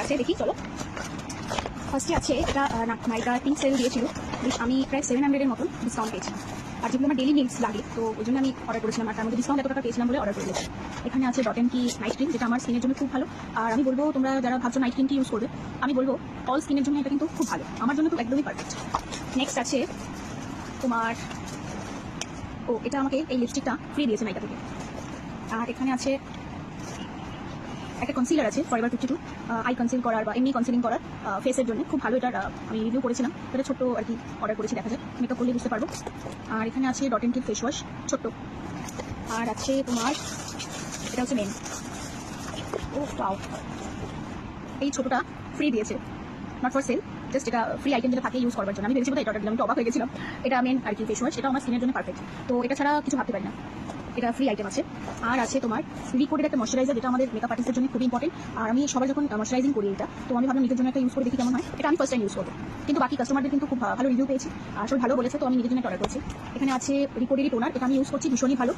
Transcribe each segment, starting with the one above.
আছে দেখি চলো। ফার্স্টে আছে এটা নাইকা পিঙ্ক সেল দিয়েছিল, বেশ আমি প্রায় 700-এর মতন ডিসকাউন্ট পেয়েছিলাম। আর যেগুলো আমার ডেলি নিডস লাগে তো ওই জন্য আমি অর্ডার করেছিলাম, আর তার মধ্যে ডিসকাউন্ট এত টাকা পেয়েছিলাম বলে অর্ডার করেছিলাম। এখানে আছে ডট এন্ড কি নাইট ক্রিম, যেটা আমার স্কিনের জন্য খুব ভালো। আর আমি বলবো তোমরা যারা ভাবছো নাইট ক্রিমটি ইউজ করবে, আমি বলবো অল স্কিনের জন্য এটা কিন্তু খুব ভালো, আমার জন্য তো একদমই পারফেক্ট। নেক্সট আছে তোমার এটা আমাকে এই লিপস্টিকটা ফ্রি দিয়েছে নাইকা থেকে। আর এখানে আছে একটা কনসিলার আছে ফরএভার 52, আই কনসিল করার বা এমনি কনসিলিং করার ফেসের জন্য খুব ভালো। এটার আমি রিভিউ করেছিলাম, এটা ছোট্ট আর কি অর্ডার করেছি, দেখা যাক মেকআপ করলে বুঝতে পারবো। আর এখানে আছে ডট এন্ড কি ফেস ওয়াশ ছোট্ট। আর আছে তোমার এটা হচ্ছে মেন, ও পাও এই ছোটোটা ফ্রি দিয়েছে, নট ফর সেল, জাস্ট এটা ফ্রি আইটেম যেটা থাকে ইউজ করার জন্য। আমি ভেবেছিলাম এটা অর্ডার দিলাম, আমি তো অবাক হয়ে গেছিলাম। এটা মেন আর কি ফেস ওয়াশ, এটা আমার স্কিনের জন্য পারফেক্ট, তো এটা ছাড়া কিছু ভাবতে পারি না, এটা ফ্রি আইটেম আছে। আর আছে তোমার লিকুইডের একটা ময়শ্চারাইজার, যেটা আমাদের মেকআপ আর্টিস্টের জন্য খুবই ইম্পর্টেন্ট। আর আমি সবার যখন ময়শ্চারাইজিং করি এটা, তো আমি ভাবলাম নিজের জন্য একটা ইউজ করে দেখি কেমন হয়। এটা আমি ফার্স্ট টাইম ইউজ করবো, কিন্তু বাকি কাস্টমারদের কিন্তু খুব ভালো রিভিউ পেয়েছি, আর সব ভালো বলেছে, তো আমি নিজের জন্য অর্ডার করেছি। এখানে আছে লিকুইডেরই টোনার, এটা আমি ইউজ করছি, ভীষণই ভালো।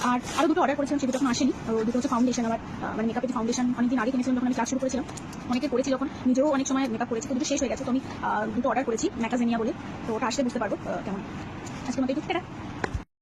আর আরও দুটো অর্ডার করেছিলাম, সেটা যখন আসেনি। দুটো হচ্ছে ফাউন্ডেশন, আমার মানে মেকআপের ফাউন্ডেশন অনেকদিন আগে কিনেছিলাম যখন আমি ক্লাস শুরু করেছিলাম, অনেকে করেছি যখন, নিজেও অনেক সময় মেকআপ করেছি, তো দুটো শেষ হয়ে গেছে, তো আমি দুটো অর্ডার করেছি ম্যাকাজেনিয়া বলে, তো ওটা আসলে বুঝতে পারবো কেমন। আজকে মতো একটু